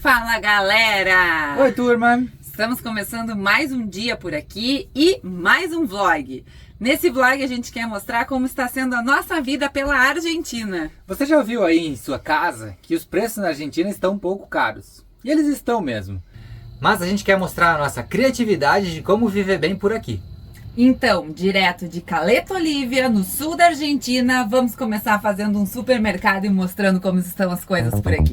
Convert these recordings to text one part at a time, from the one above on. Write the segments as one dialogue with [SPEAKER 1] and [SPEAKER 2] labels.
[SPEAKER 1] Fala, galera!
[SPEAKER 2] Oi, turma!
[SPEAKER 1] Estamos começando mais um dia por aqui e mais um vlog. Nesse vlog a gente quer mostrar como está sendo a nossa vida pela Argentina.
[SPEAKER 2] Você já ouviu aí em sua casa que os preços na Argentina estão um pouco caros? E eles estão mesmo. Mas a gente quer mostrar a nossa criatividade de como viver bem por aqui.
[SPEAKER 1] Então, direto de Caleta Olívia, no sul da Argentina, vamos começar fazendo um supermercado e mostrando como estão as coisas por aqui.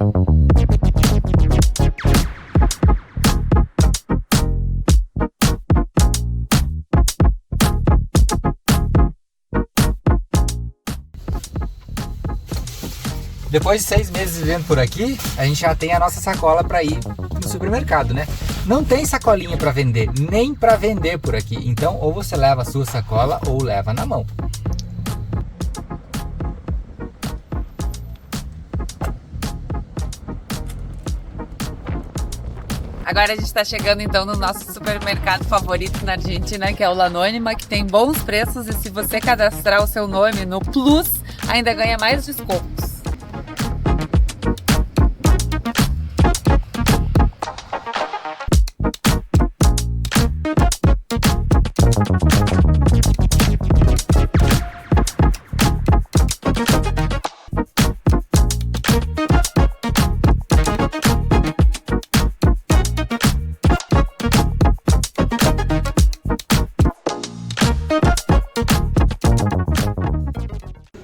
[SPEAKER 2] Depois de 6 meses vivendo por aqui, a gente já tem a nossa sacola para ir no supermercado, né? Não tem sacolinha para vender, nem para vender por aqui. Então, ou você leva a sua sacola ou leva na mão.
[SPEAKER 1] Agora a gente está chegando então no nosso supermercado favorito na Argentina, que é o La Anônima, que tem bons preços e se você cadastrar o seu nome no Plus, ainda ganha mais descontos.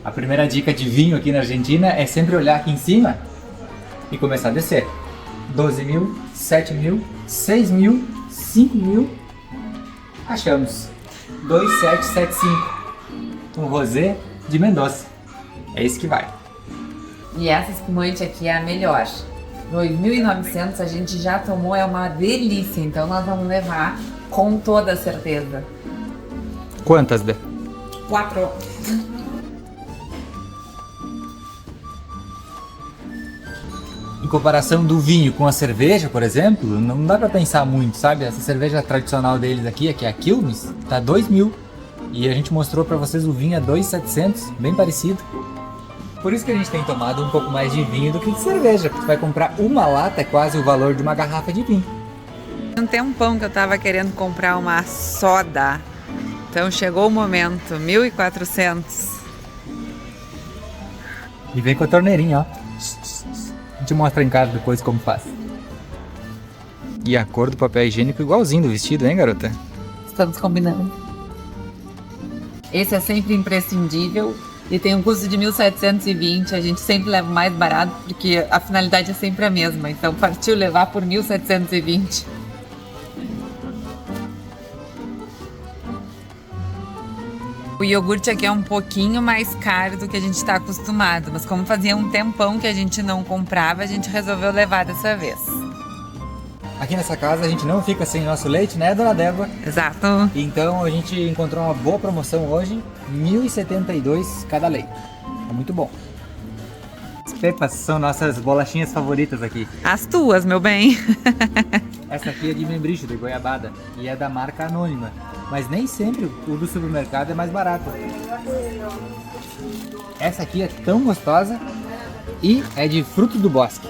[SPEAKER 2] A primeira dica de vinho aqui na Argentina é sempre olhar aqui em cima e começar a descer. 12 mil, 7 mil, 6 mil, 5 mil, achamos 2775, um rosé de Mendoza, é esse que vai.
[SPEAKER 1] E essa espumante aqui é a melhor. 2.900 a gente já tomou, é uma delícia, então nós vamos levar com toda certeza.
[SPEAKER 2] Quantas, Dê?
[SPEAKER 1] 4.
[SPEAKER 2] Em comparação do vinho com a cerveja, por exemplo, não dá pra pensar muito, sabe? Essa cerveja tradicional deles aqui, que é a Quilmes, tá 2 mil. E a gente mostrou pra vocês o vinho a 2.700, bem parecido. Por isso que a gente tem tomado um pouco mais de vinho do que de cerveja, porque você vai comprar uma lata, é quase o valor de uma garrafa de vinho.
[SPEAKER 1] Um tempão que eu tava querendo comprar uma soda, então chegou o momento, 1.400.
[SPEAKER 2] E vem com a torneirinha, ó. A gente mostra em casa depois como faz. E a cor do papel higiênico igualzinho do vestido, hein, garota?
[SPEAKER 1] Estamos combinando. Esse é sempre imprescindível e tem um custo de 1.720. A gente sempre leva o mais barato porque a finalidade é sempre a mesma. Então partiu levar por 1.720. O iogurte aqui é um pouquinho mais caro do que a gente está acostumado, mas como fazia um tempão que a gente não comprava, a gente resolveu levar dessa vez.
[SPEAKER 2] Aqui nessa casa a gente não fica sem nosso leite, né, dona Débora?
[SPEAKER 1] Exato.
[SPEAKER 2] Então a gente encontrou uma boa promoção hoje, 1.072 cada leite. É muito bom. As pepas são nossas bolachinhas favoritas aqui.
[SPEAKER 1] As tuas, meu bem.
[SPEAKER 2] Essa aqui é de membrilho, de goiabada, e é da marca Anônima. Mas nem sempre o do supermercado é mais barato. Essa aqui é tão gostosa e é de frutos do bosque.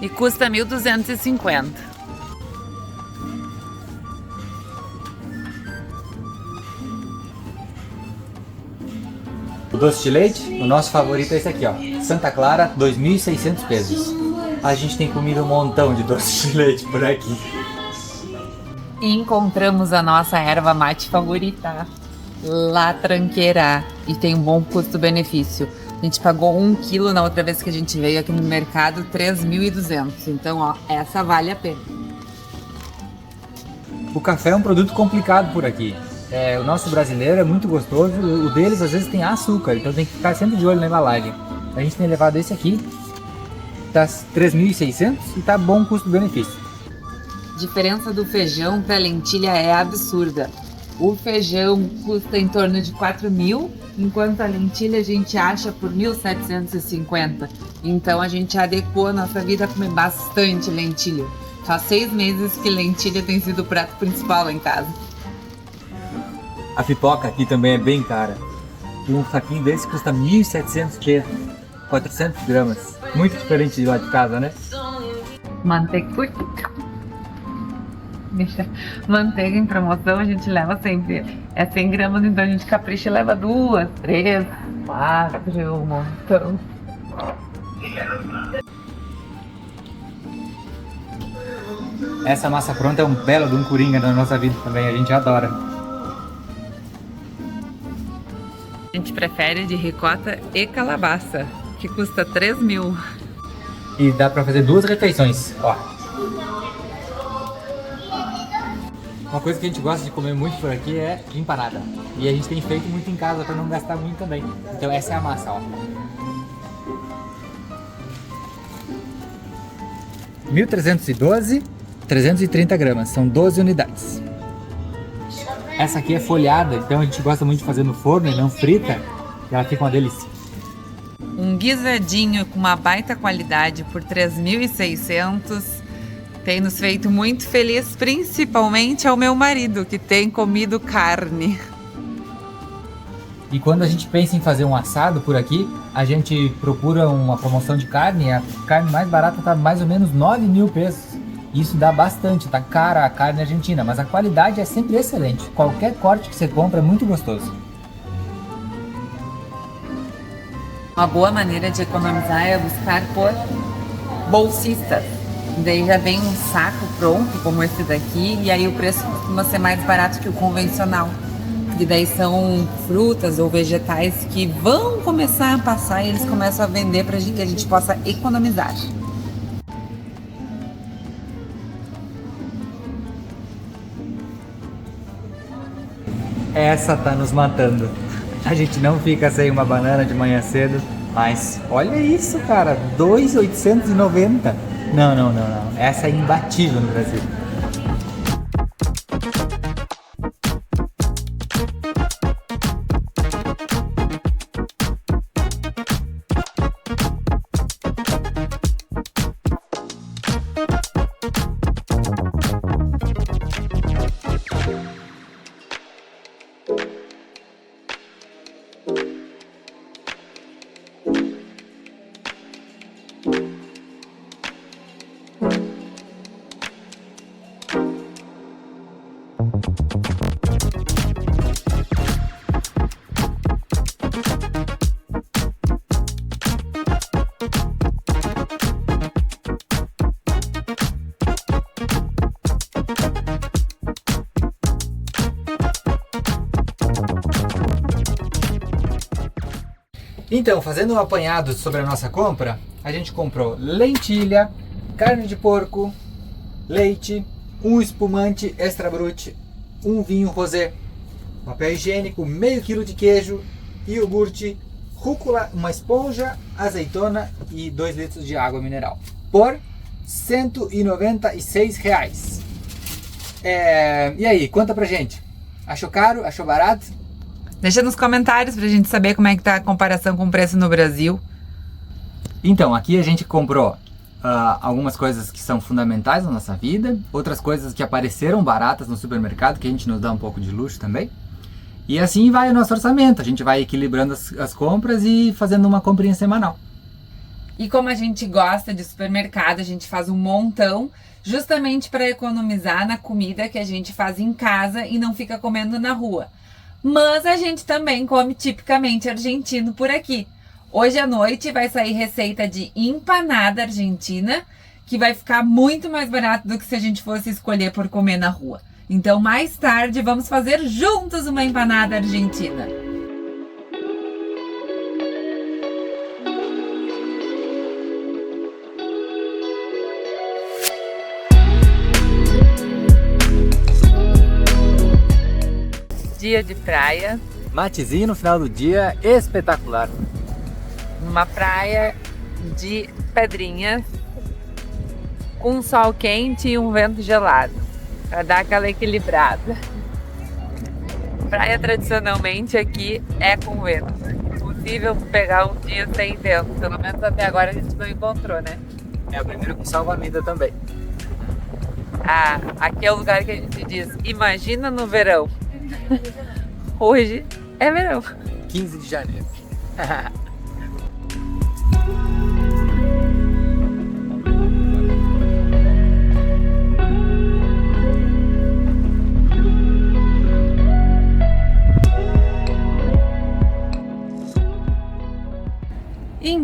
[SPEAKER 1] E custa 1.250.
[SPEAKER 2] O doce de leite, o nosso favorito é esse aqui, ó. Santa Clara, 2.600 pesos. A gente tem comido um montão de doce de leite por aqui.
[SPEAKER 1] E encontramos a nossa erva mate favorita, La Tranqueira, e tem um bom custo-benefício. A gente pagou 1 quilo na outra vez que a gente veio aqui no mercado, 3.200. Então, ó, essa vale a pena.
[SPEAKER 2] O café é um produto complicado por aqui. O nosso brasileiro é muito gostoso, o deles às vezes tem açúcar, então tem que ficar sempre de olho na embalagem. A gente tem levado esse aqui, tá 3.600 e tá bom custo-benefício.
[SPEAKER 1] A diferença do feijão para a lentilha é absurda. O feijão custa em torno de 4.000, enquanto a lentilha a gente acha por 1.750. Então a gente adequou a nossa vida a comer bastante lentilha. Faz 6 meses que lentilha tem sido o prato principal lá em casa.
[SPEAKER 2] A pipoca aqui também é bem cara. Um saquinho desse custa 1.700 pesos. 400 gramas. Muito diferente de lá de casa, né?
[SPEAKER 1] Manteiga. Ui. Manteiga em promoção a gente leva sempre. É 100 gramas, então a gente capricha e leva 2, 3, 4, um montão.
[SPEAKER 2] Essa massa pronta é um belo de um coringa na nossa vida também, a gente adora.
[SPEAKER 1] A gente prefere de ricota e calabaça, que custa 3.000.
[SPEAKER 2] E dá pra fazer 2 refeições, ó. Uma coisa que a gente gosta de comer muito por aqui é empanada. E a gente tem feito muito em casa pra não gastar muito também. Então essa é a massa, ó. 1.312, 330 gramas, são 12 unidades. Essa aqui é folhada, então a gente gosta muito de fazer no forno e não frita. E ela fica uma delícia.
[SPEAKER 1] Um guisadinho com uma baita qualidade por 3.600 tem nos feito muito feliz, principalmente ao meu marido, que tem comido carne.
[SPEAKER 2] E quando a gente pensa em fazer um assado por aqui, a gente procura uma promoção de carne, a carne mais barata tá mais ou menos 9.000 pesos. Isso dá bastante, tá cara a carne argentina, mas a qualidade é sempre excelente. Qualquer corte que você compra é muito gostoso.
[SPEAKER 1] Uma boa maneira de economizar é buscar por bolsistas. Daí já vem um saco pronto, como esse daqui, e aí o preço costuma ser mais barato que o convencional. E daí são frutas ou vegetais que vão começar a passar e eles começam a vender pra gente, que a gente possa economizar.
[SPEAKER 2] Essa tá nos matando. A gente não fica sem uma banana de manhã cedo, mas olha isso, cara, 2.890. Não. Essa é imbatível no Brasil. Então, fazendo um apanhado sobre a nossa compra, a gente comprou lentilha, carne de porco, leite, um espumante extra brut, um vinho rosé, papel higiênico, meio quilo de queijo, iogurte, rúcula, uma esponja, azeitona e 2 litros de água mineral. Por R$ 196. E aí, conta pra gente. Achou caro? Achou barato?
[SPEAKER 1] Deixa nos comentários pra gente saber como é que tá a comparação com o preço no Brasil.
[SPEAKER 2] Então, aqui a gente comprou algumas coisas que são fundamentais na nossa vida, outras coisas que apareceram baratas no supermercado, que a gente nos dá um pouco de luxo também. E assim vai o nosso orçamento, a gente vai equilibrando as compras e fazendo uma comprinha semanal.
[SPEAKER 1] E como a gente gosta de supermercado, a gente faz um montão, justamente para economizar na comida que a gente faz em casa e não fica comendo na rua. Mas a gente também come tipicamente argentino por aqui. Hoje à noite vai sair receita de empanada argentina, que vai ficar muito mais barato do que se a gente fosse escolher por comer na rua. Então mais tarde vamos fazer juntos uma empanada argentina. Dia de praia.
[SPEAKER 2] Matezinho no final do dia, espetacular.
[SPEAKER 1] Numa praia de pedrinhas, com um sol quente e um vento gelado, para dar aquela equilibrada. Praia tradicionalmente aqui é com vento. Impossível pegar um dia sem vento, pelo menos até agora a gente não encontrou, né?
[SPEAKER 2] É o primeiro com salva-vida também.
[SPEAKER 1] Aqui é o lugar que a gente diz, imagina no verão. Hoje é verão.
[SPEAKER 2] 15 de janeiro.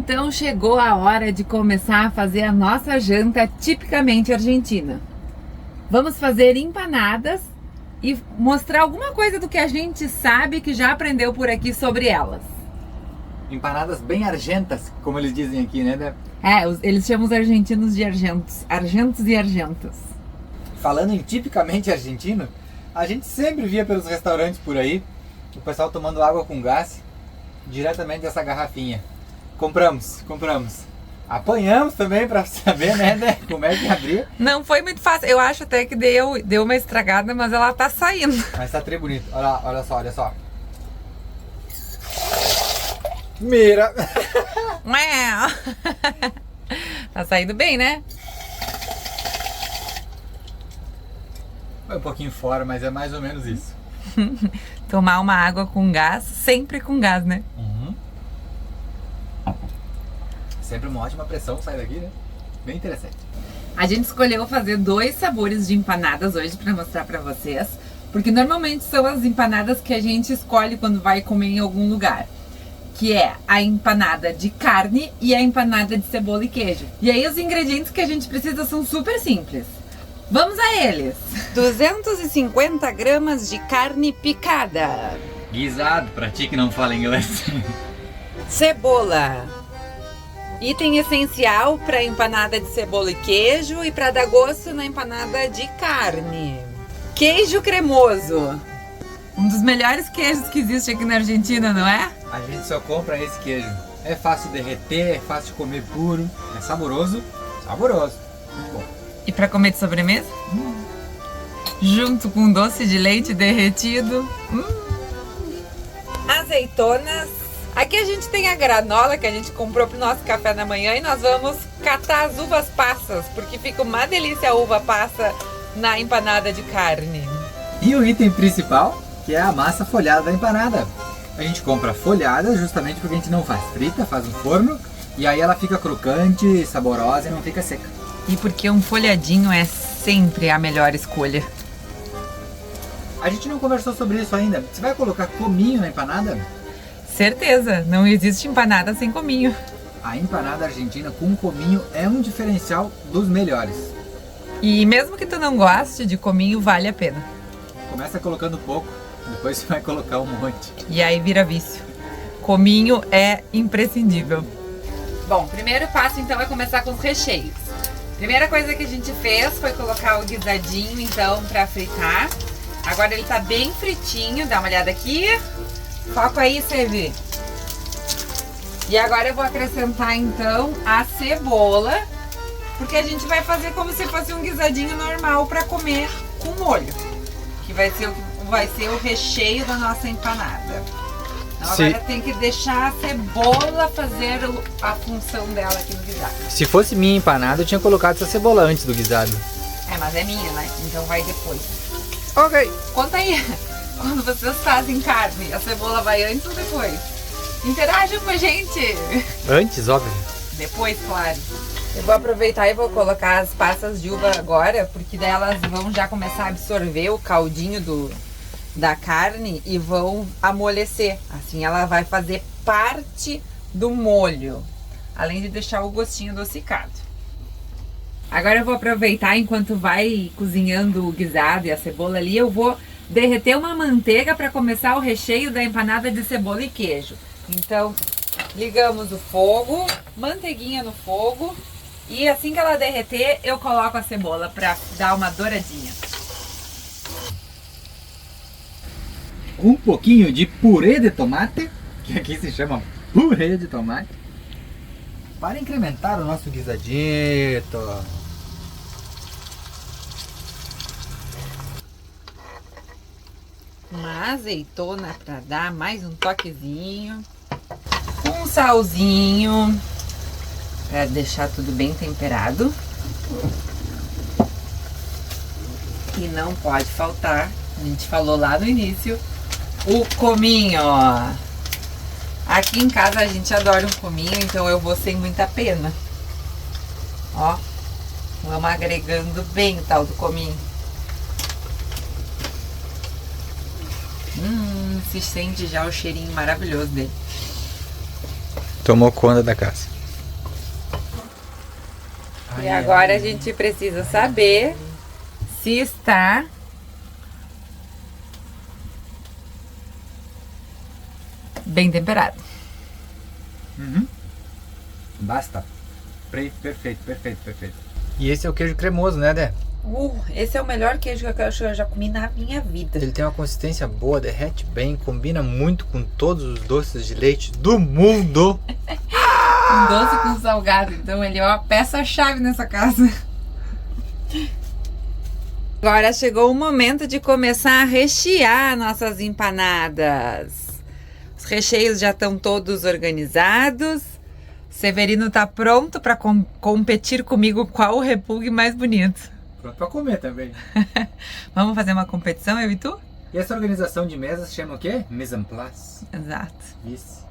[SPEAKER 1] Então chegou a hora de começar a fazer a nossa janta tipicamente argentina. Vamos fazer empanadas e mostrar alguma coisa do que a gente sabe que já aprendeu por aqui sobre elas.
[SPEAKER 2] Empanadas bem argentas, como eles dizem aqui, né?
[SPEAKER 1] Eles chamam os argentinos de argentos. Argentos e argentas.
[SPEAKER 2] Falando em tipicamente argentino, a gente sempre via pelos restaurantes por aí o pessoal tomando água com gás diretamente dessa garrafinha. Compramos. Apanhamos também pra saber, né, como é que abrir.
[SPEAKER 1] Não foi muito fácil. Eu acho até que deu uma estragada, mas ela tá saindo.
[SPEAKER 2] Mas tá tri bonito. Olha só. Mira!
[SPEAKER 1] Tá saindo bem, né?
[SPEAKER 2] Foi um pouquinho fora, mas é mais ou menos isso.
[SPEAKER 1] Tomar uma água com gás, sempre com gás, né?
[SPEAKER 2] Sempre uma ótima pressão sai daqui, né? Bem interessante.
[SPEAKER 1] A gente escolheu fazer 2 sabores de empanadas hoje para mostrar para vocês, porque normalmente são as empanadas que a gente escolhe quando vai comer em algum lugar, que é a empanada de carne e a empanada de cebola e queijo. E aí os ingredientes que a gente precisa são super simples. Vamos a eles! 250 gramas de carne picada.
[SPEAKER 2] Guisado, pra ti que não fala inglês.
[SPEAKER 1] Cebola. Item essencial para empanada de cebola e queijo e para dar gosto na empanada de carne. Queijo cremoso. Um dos melhores queijos que existe aqui na Argentina, não é?
[SPEAKER 2] A gente só compra esse queijo. É fácil de derreter, é fácil de comer puro, é saboroso. Muito bom.
[SPEAKER 1] E para comer de sobremesa? Junto com doce de leite derretido. Azeitonas. Aqui a gente tem a granola que a gente comprou pro nosso café da manhã e nós vamos catar as uvas passas, porque fica uma delícia a uva passa na empanada de carne.
[SPEAKER 2] E o item principal, que é a massa folhada da empanada. A gente compra folhada justamente porque a gente não faz frita, faz no forno, e aí ela fica crocante, saborosa e não fica seca.
[SPEAKER 1] E porque um folhadinho é sempre a melhor escolha.
[SPEAKER 2] A gente não conversou sobre isso ainda. Você vai colocar cominho na empanada?
[SPEAKER 1] Certeza, não existe empanada sem cominho.
[SPEAKER 2] A empanada argentina com cominho é um diferencial dos melhores.
[SPEAKER 1] E mesmo que tu não goste de cominho, vale a pena.
[SPEAKER 2] Começa colocando pouco, depois você vai colocar um monte.
[SPEAKER 1] E aí vira vício. Cominho é imprescindível. Bom, primeiro passo então é começar com os recheios. Primeira coisa que a gente fez foi colocar o guisadinho então pra fritar. Agora ele tá bem fritinho, dá uma olhada aqui. Foco aí, Sevi. E agora eu vou acrescentar então a cebola, porque a gente vai fazer como se fosse um guisadinho normal para comer com molho, que vai ser o recheio da nossa empanada. Então agora tem que deixar a cebola fazer a função dela aqui no guisado.
[SPEAKER 2] Se fosse minha empanada, eu tinha colocado essa cebola antes do guisado.
[SPEAKER 1] Mas é minha, né? Então vai depois.
[SPEAKER 2] Ok.
[SPEAKER 1] Conta aí. Quando vocês fazem carne, a cebola vai antes ou depois? Interajam com a gente!
[SPEAKER 2] Antes, óbvio.
[SPEAKER 1] Depois, claro. Eu vou aproveitar e vou colocar as passas de uva agora, porque daí elas vão já começar a absorver o caldinho da carne e vão amolecer. Assim ela vai fazer parte do molho, além de deixar o gostinho adocicado. Agora eu vou aproveitar, enquanto vai cozinhando o guisado e a cebola ali, eu vou derreter uma manteiga para começar o recheio da empanada de cebola e queijo. Então, ligamos o fogo, manteiguinha no fogo, e assim que ela derreter, eu coloco a cebola para dar uma douradinha.
[SPEAKER 2] Um pouquinho de purê de tomate, que aqui se chama purê de tomate, para incrementar o nosso guisadito.
[SPEAKER 1] Uma azeitona para dar mais um toquezinho, um salzinho para deixar tudo bem temperado, e não pode faltar, a gente falou lá no início, o cominho. Aqui em casa a gente adora um cominho, então eu vou sem muita pena. Ó, vamos agregando bem o tal do cominho. Se sente já o cheirinho maravilhoso dele.
[SPEAKER 2] Tomou conta da casa.
[SPEAKER 1] E agora a gente precisa saber se está bem temperado.
[SPEAKER 2] Basta. Perfeito. E esse é o queijo cremoso, né, Dé?
[SPEAKER 1] Esse é o melhor queijo que eu já comi na minha vida.
[SPEAKER 2] Ele tem uma consistência boa, derrete bem, combina muito com todos os doces de leite do mundo.
[SPEAKER 1] Um doce com salgado, então ele é uma peça-chave nessa casa. Agora chegou o momento de começar a rechear nossas empanadas. Os recheios já estão todos organizados. Severino tá pronto para competir comigo qual o repulgue mais bonito.
[SPEAKER 2] Pronto pra comer também.
[SPEAKER 1] Vamos fazer uma competição, eu e tu?
[SPEAKER 2] E essa organização de mesas se chama o quê? Mise en place.
[SPEAKER 1] Exato.
[SPEAKER 2] Isso.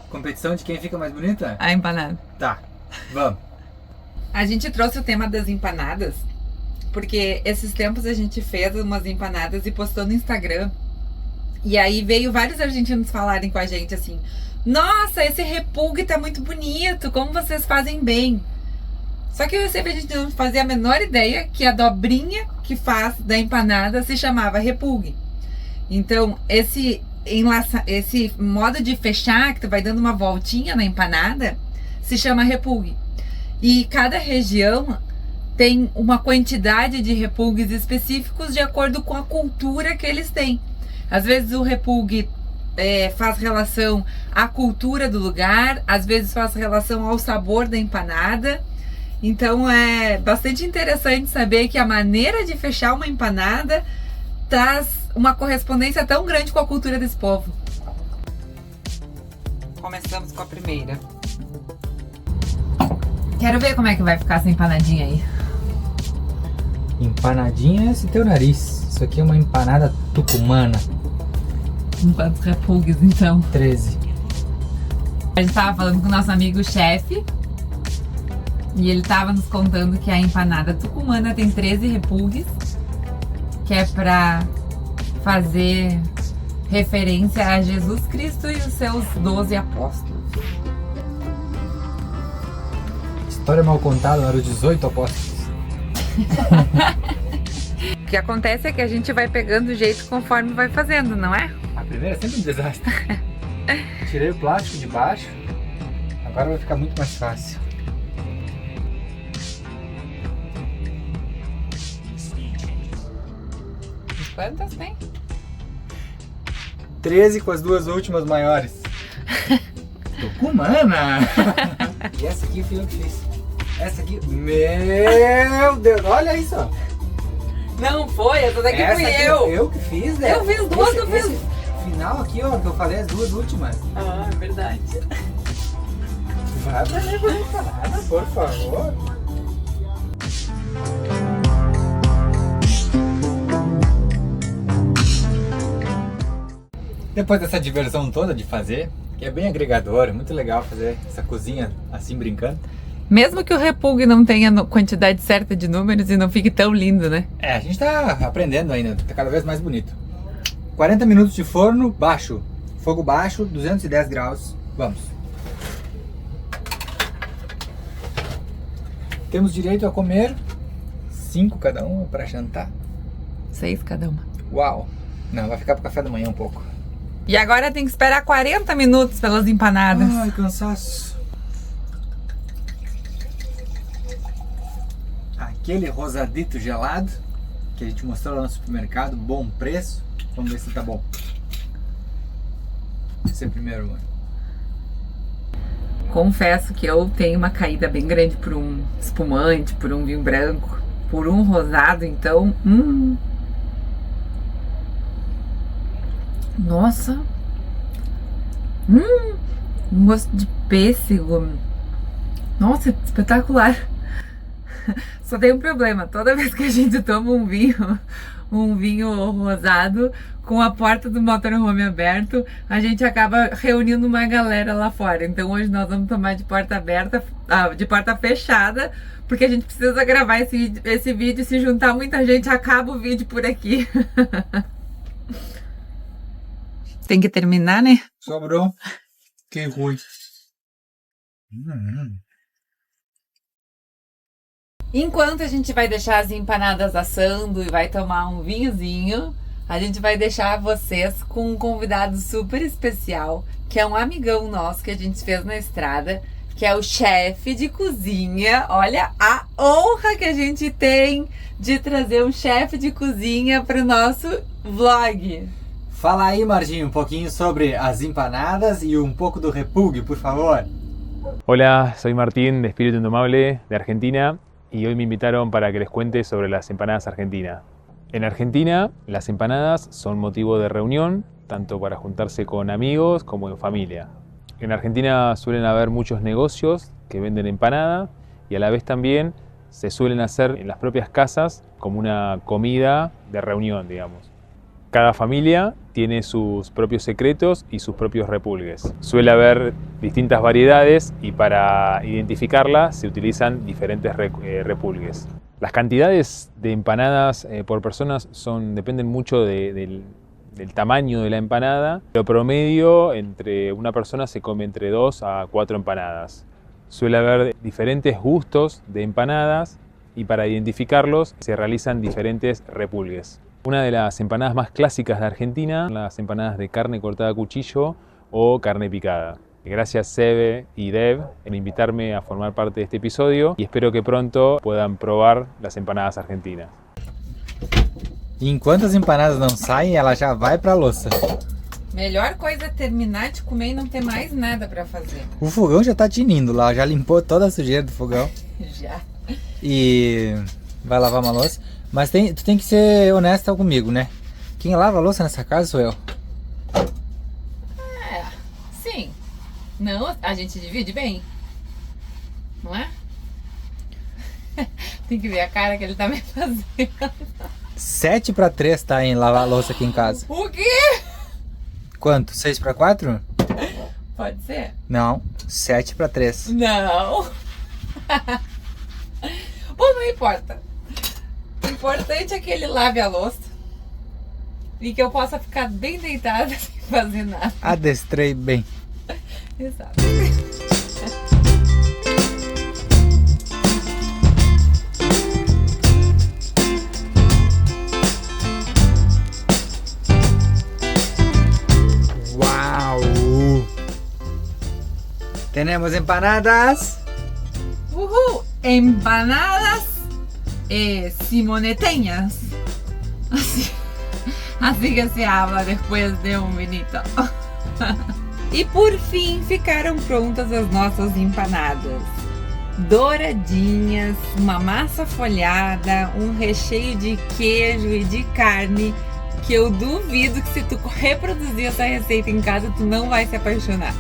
[SPEAKER 2] Competição de quem fica mais bonita?
[SPEAKER 1] A empanada.
[SPEAKER 2] Tá, vamos.
[SPEAKER 1] A gente trouxe o tema das empanadas, porque esses tempos a gente fez umas empanadas e postou no Instagram. E aí veio vários argentinos falarem com a gente assim: nossa, esse repulgue tá muito bonito, como vocês fazem bem. Só que eu sempre a gente não fazia a menor ideia que a dobrinha que faz da empanada se chamava repulgue. Então, esse modo de fechar, que tu vai dando uma voltinha na empanada, se chama repulgue. E cada região tem uma quantidade de repulgues específicos de acordo com a cultura que eles têm. Às vezes o repulgue faz relação à cultura do lugar, às vezes faz relação ao sabor da empanada. Então é bastante interessante saber que a maneira de fechar uma empanada traz uma correspondência tão grande com a cultura desse povo. Começamos com a primeira. Quero ver como é que vai ficar essa empanadinha aí.
[SPEAKER 2] Empanadinha é esse teu nariz. Isso aqui é uma empanada tucumana.
[SPEAKER 1] Com quantos repulgues então?
[SPEAKER 2] 13.
[SPEAKER 1] A gente tava falando com o nosso amigo chefe e ele tava nos contando que a empanada tucumana tem 13 repulgues, que é pra fazer referência a Jesus Cristo e os seus 12 apóstolos.
[SPEAKER 2] História mal contada, eram 18 apóstolos.
[SPEAKER 1] O que acontece é que a gente vai pegando o jeito conforme vai fazendo, não é?
[SPEAKER 2] A primeira é sempre um desastre. Tirei o plástico de baixo, agora vai ficar muito mais fácil.
[SPEAKER 1] Quantas tem?
[SPEAKER 2] 13 com as duas últimas maiores. Tucumana! E essa aqui fui eu que fiz. Essa aqui, meu Deus, olha isso!
[SPEAKER 1] Não foi, essa daqui
[SPEAKER 2] Essa
[SPEAKER 1] fui
[SPEAKER 2] aqui
[SPEAKER 1] eu.
[SPEAKER 2] Eu que fiz, né?
[SPEAKER 1] Eu fiz duas, eu fiz.
[SPEAKER 2] Esse final aqui, ó, que eu falei as duas últimas.
[SPEAKER 1] Ah, é verdade.
[SPEAKER 2] Vai pra mim, parada, por favor. Depois dessa diversão toda de fazer, que é bem agregador, é muito legal fazer essa cozinha assim brincando.
[SPEAKER 1] Mesmo que o repulgue não tenha quantidade certa de números e não fique tão lindo, né?
[SPEAKER 2] É, a gente tá aprendendo ainda, tá cada vez mais bonito. 40 minutos de forno baixo, fogo baixo, 210 graus, vamos. Temos direito a comer 5 cada um para jantar.
[SPEAKER 1] 6 cada uma.
[SPEAKER 2] Uau! Não, vai ficar pro café da manhã um pouco.
[SPEAKER 1] E agora tem que esperar 40 minutos pelas empanadas.
[SPEAKER 2] Ai, cansaço. Aquele rosadito gelado que a gente mostrou lá no supermercado, bom preço. Vamos ver se tá bom. Esse é o primeiro, mano.
[SPEAKER 1] Confesso que eu tenho uma caída bem grande por um espumante, por um vinho branco, por um rosado, então... Nossa! Um gosto de pêssego. Nossa, espetacular! Só tem um problema, toda vez que a gente toma um vinho rosado com a porta do motorhome aberto, a gente acaba reunindo uma galera lá fora. Então hoje nós vamos tomar de porta aberta, de porta fechada, porque a gente precisa gravar esse vídeo. Se juntar muita gente, acaba o vídeo por aqui. Tem que terminar, né?
[SPEAKER 2] Sobrou. Que ruim.
[SPEAKER 1] Enquanto a gente vai deixar as empanadas assando e vai tomar um vinhozinho, a gente vai deixar vocês com um convidado super especial, que é um amigão nosso que a gente fez na estrada, que é o chefe de cozinha. Olha a honra que a gente tem de trazer um chefe de cozinha para o nosso vlog.
[SPEAKER 2] Fala aí, Marginho, um pouquinho sobre as empanadas y un poco do repulgue, por favor.
[SPEAKER 3] Hola, soy Martín de Espíritu Indomable de Argentina y hoy me invitaron para que les cuente sobre las empanadas argentinas. En Argentina, las empanadas son motivo de reunión, tanto para juntarse con amigos como en familia. En Argentina suelen haber muchos negocios que venden empanadas y a la vez también se suelen hacer en las propias casas como una comida de reunión, digamos. Cada familia tiene sus propios secretos y sus propios repulgues. Suele haber distintas variedades y para identificarlas se utilizan diferentes repulgues. Las cantidades de empanadas por personas dependen mucho del tamaño de la empanada. Lo promedio, entre una persona se come entre 2 a 4 empanadas. Suele haber diferentes gustos de empanadas y para identificarlos se realizan diferentes repulgues. Una de las empanadas más clásicas de Argentina son las empanadas de carne cortada a cuchillo o carne picada. Gracias Sebe y Dev por invitarme a formar parte de este episodio y espero que pronto puedan probar las empanadas argentinas.
[SPEAKER 2] Enquanto as empanadas não saem, ela já vai pra louça.
[SPEAKER 1] Melhor coisa é terminar de comer e não ter mais nada para fazer.
[SPEAKER 2] O fogão já tá tinindo lá, já limpou toda a sujeira do fogão.
[SPEAKER 1] Já.
[SPEAKER 2] E vai lavar uma louça. Mas tu tem que ser honesta comigo, né? Quem lava a louça nessa casa sou eu.
[SPEAKER 1] Sim. Não, a gente divide bem. Não é? Tem que ver a cara que ele tá me fazendo.
[SPEAKER 2] 7-3 tá em lavar a louça aqui em casa.
[SPEAKER 1] O quê?
[SPEAKER 2] Quanto? 6-4?
[SPEAKER 1] Pode ser?
[SPEAKER 2] Não, 7-3.
[SPEAKER 1] Não. Bom, não importa. O importante é que ele lave a louça e que eu possa ficar bem deitada sem fazer nada.
[SPEAKER 2] Adestrei bem.
[SPEAKER 1] Exato.
[SPEAKER 2] Uau! Temos empanadas.
[SPEAKER 1] Uhul! Empanadas simoneteñas. Así que se habla después de un vinito. E por fim ficaram prontas as nossas empanadas. Douradinhas, uma massa folhada, um recheio de queijo e de carne que eu duvido que se tu reproduzir essa receita em casa tu não vai se apaixonar.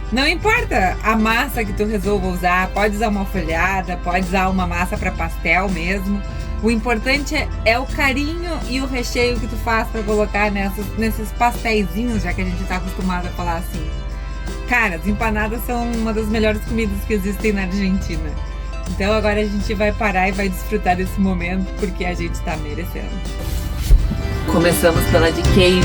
[SPEAKER 1] Não importa a massa que tu resolva usar, pode usar uma folhada, pode usar uma massa para pastel mesmo. O importante é o carinho e o recheio que tu faz para colocar nesses pastéisinhos, já que a gente tá acostumado a falar assim. Cara, as empanadas são uma das melhores comidas que existem na Argentina. Então agora a gente vai parar e vai desfrutar desse momento porque a gente tá merecendo. Começamos pela de queijo.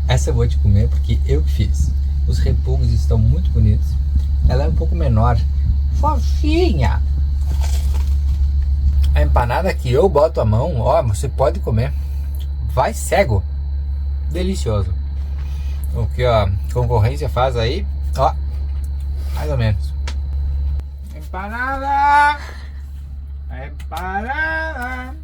[SPEAKER 2] Essa eu vou te comer porque eu que fiz. Os repulgos estão muito bonitos. Ela é um pouco menor. Fofinha! A empanada que eu boto a mão, ó, você pode comer. Vai cego. Delicioso. O que a concorrência faz aí, ó, mais ou menos. Empanada! Empanada!